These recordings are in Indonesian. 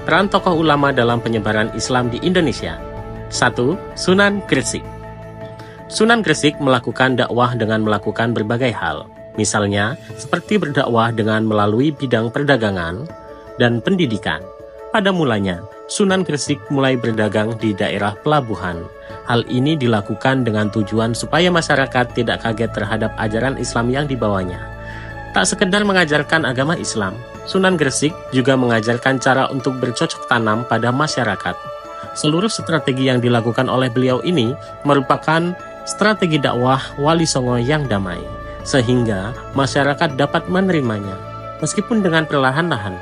Peran tokoh ulama dalam penyebaran Islam di Indonesia. 1. Sunan Gresik. Sunan Gresik melakukan dakwah dengan melakukan berbagai hal. Misalnya, seperti berdakwah dengan melalui bidang perdagangan dan pendidikan. Pada mulanya, Sunan Gresik mulai berdagang di daerah pelabuhan. Hal ini dilakukan dengan tujuan supaya masyarakat tidak kaget terhadap ajaran Islam yang dibawanya. Tak sekedar mengajarkan agama Islam, Sunan Gresik juga mengajarkan cara untuk bercocok tanam pada masyarakat. Seluruh strategi yang dilakukan oleh beliau ini merupakan strategi dakwah Wali Songo yang damai, sehingga masyarakat dapat menerimanya, meskipun dengan perlahan-lahan.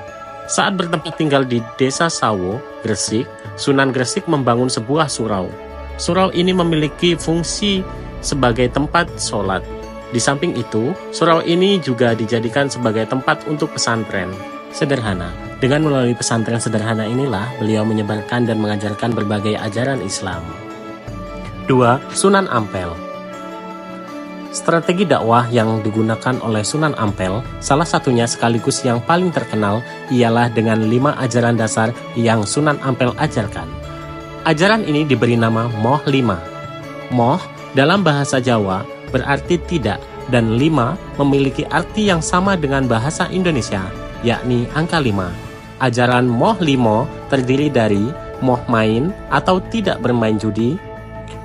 Saat bertempat tinggal di Desa Sawo, Gresik, Sunan Gresik membangun sebuah surau. Surau ini memiliki fungsi sebagai tempat sholat. Di samping itu, surau ini juga dijadikan sebagai tempat untuk pesantren sederhana. Dengan melalui pesantren sederhana inilah beliau menyebarkan dan mengajarkan berbagai ajaran Islam. 2. Sunan Ampel. Strategi dakwah yang digunakan oleh Sunan Ampel, salah satunya sekaligus yang paling terkenal, ialah dengan 5 ajaran dasar yang Sunan Ampel ajarkan. Ajaran ini diberi nama Moh 5. Moh dalam bahasa Jawa berarti tidak, dan 5 memiliki arti yang sama dengan bahasa Indonesia, yakni angka 5. Ajaran Moh 5 terdiri dari moh main atau tidak bermain judi,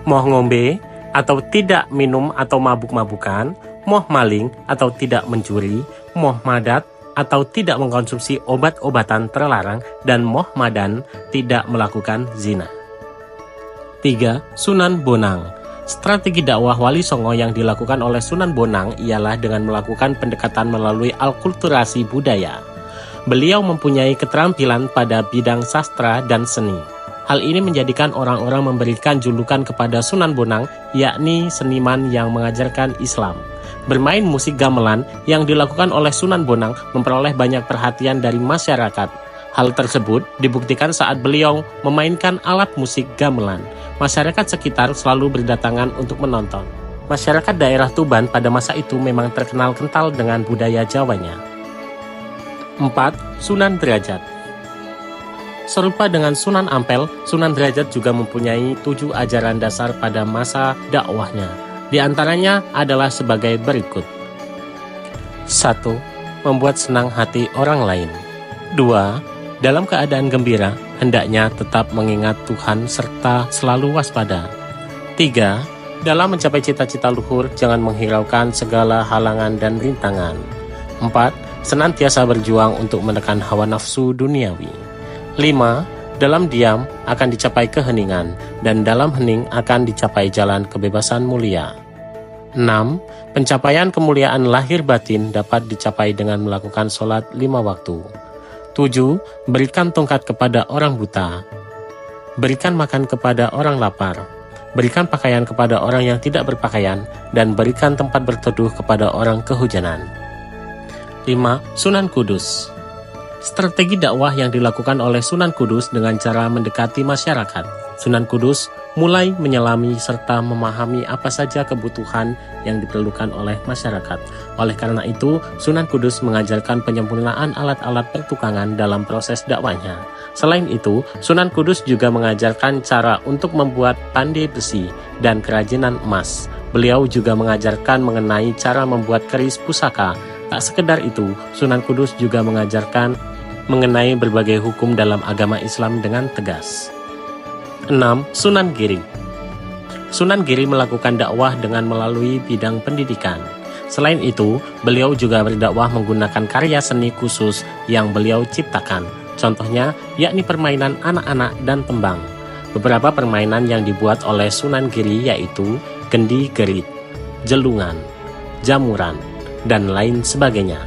moh ngombe atau tidak minum atau mabuk-mabukan, moh maling atau tidak mencuri, moh madat atau tidak mengkonsumsi obat-obatan terlarang, dan moh madan tidak melakukan zina. 3. Sunan Bonang. Strategi dakwah Wali Songo yang dilakukan oleh Sunan Bonang ialah dengan melakukan pendekatan melalui alkulturasi budaya. Beliau mempunyai keterampilan pada bidang sastra dan seni. Hal ini menjadikan orang-orang memberikan julukan kepada Sunan Bonang, yakni seniman yang mengajarkan Islam. Bermain musik gamelan yang dilakukan oleh Sunan Bonang memperoleh banyak perhatian dari masyarakat. Hal tersebut dibuktikan saat beliau memainkan alat musik gamelan. Masyarakat sekitar selalu berdatangan untuk menonton. Masyarakat daerah Tuban pada masa itu memang terkenal kental dengan budaya Jawanya. 4. Sunan Derajat. Serupa dengan Sunan Ampel, Sunan Derajat juga mempunyai 7 ajaran dasar pada masa dakwahnya. Di antaranya adalah sebagai berikut. 1. Membuat senang hati orang lain. 2. Dalam keadaan gembira, hendaknya tetap mengingat Tuhan serta selalu waspada. 3. Dalam mencapai cita-cita luhur, jangan menghiraukan segala halangan dan rintangan. 4. Senantiasa berjuang untuk menekan hawa nafsu duniawi. 5. Dalam diam akan dicapai keheningan, dan dalam hening akan dicapai jalan kebebasan mulia. 6. Pencapaian kemuliaan lahir batin dapat dicapai dengan melakukan sholat 5 waktu. 7. Berikan tongkat kepada orang buta. Berikan makan kepada orang lapar. Berikan pakaian kepada orang yang tidak berpakaian, dan berikan tempat berteduh kepada orang kehujanan. 5. Sunan Kudus. Strategi dakwah yang dilakukan oleh Sunan Kudus dengan cara mendekati masyarakat. Sunan Kudus mulai menyelami serta memahami apa saja kebutuhan yang diperlukan oleh masyarakat. Oleh karena itu, Sunan Kudus mengajarkan penyempurnaan alat-alat pertukangan dalam proses dakwahnya. Selain itu, Sunan Kudus juga mengajarkan cara untuk membuat pandai besi dan kerajinan emas. Beliau juga mengajarkan mengenai cara membuat keris pusaka. Tak sekedar itu, Sunan Kudus juga mengajarkan mengenai berbagai hukum dalam agama Islam dengan tegas. 6. Sunan Giri. Sunan Giri melakukan dakwah dengan melalui bidang pendidikan. Selain itu, beliau juga berdakwah menggunakan karya seni khusus yang beliau ciptakan. Contohnya, yakni permainan anak-anak dan tembang. Beberapa permainan yang dibuat oleh Sunan Giri yaitu gendi gerit, jelungan, jamuran, dan lain sebagainya.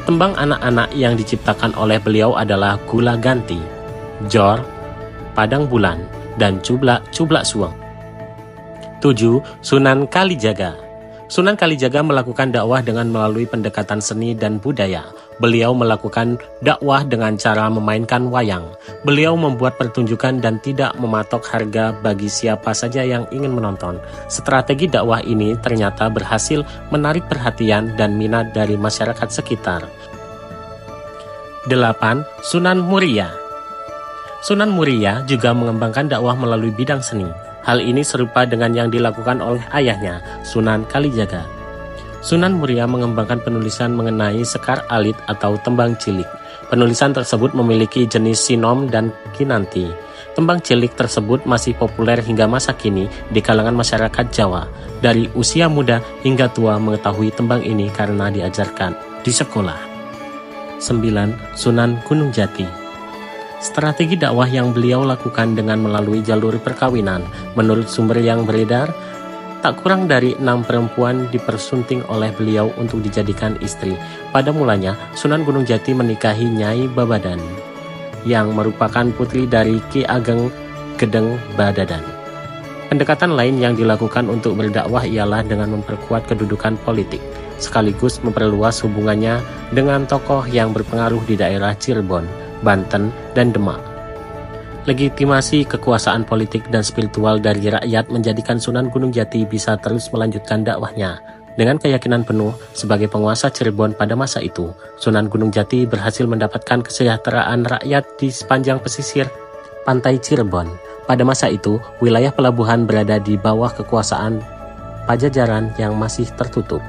Tembang anak-anak yang diciptakan oleh beliau adalah Gula Ganti, Jor, Padang Bulan, dan Cublak Suweng. 7. Sunan Kalijaga. Sunan Kalijaga melakukan dakwah dengan melalui pendekatan seni dan budaya. Beliau melakukan dakwah dengan cara memainkan wayang. Beliau membuat pertunjukan dan tidak mematok harga bagi siapa saja yang ingin menonton. Strategi dakwah ini ternyata berhasil menarik perhatian dan minat dari masyarakat sekitar. 8. Sunan Muria. Sunan Muria juga mengembangkan dakwah melalui bidang seni. Hal ini serupa dengan yang dilakukan oleh ayahnya, Sunan Kalijaga. Sunan Muria mengembangkan penulisan mengenai sekar alit atau tembang cilik. Penulisan tersebut memiliki jenis sinom dan kinanti. Tembang cilik tersebut masih populer hingga masa kini di kalangan masyarakat Jawa. Dari usia muda hingga tua mengetahui tembang ini karena diajarkan di sekolah. 9. Sunan Gunung Jati. Strategi dakwah yang beliau lakukan dengan melalui jalur perkawinan, menurut sumber yang beredar, tak kurang dari 6 perempuan dipersunting oleh beliau untuk dijadikan istri. Pada mulanya, Sunan Gunung Jati menikahi Nyai Babadan, yang merupakan putri dari Ki Ageng Gedeng Badadan. Pendekatan lain yang dilakukan untuk berdakwah ialah dengan memperkuat kedudukan politik, sekaligus memperluas hubungannya dengan tokoh yang berpengaruh di daerah Cirebon, Banten, dan Demak. Legitimasi kekuasaan politik dan spiritual dari rakyat menjadikan Sunan Gunung Jati bisa terus melanjutkan dakwahnya. Dengan keyakinan penuh sebagai penguasa Cirebon pada masa itu, Sunan Gunung Jati berhasil mendapatkan kesejahteraan rakyat di sepanjang pesisir pantai Cirebon. Pada masa itu, wilayah pelabuhan berada di bawah kekuasaan Pajajaran yang masih tertutup.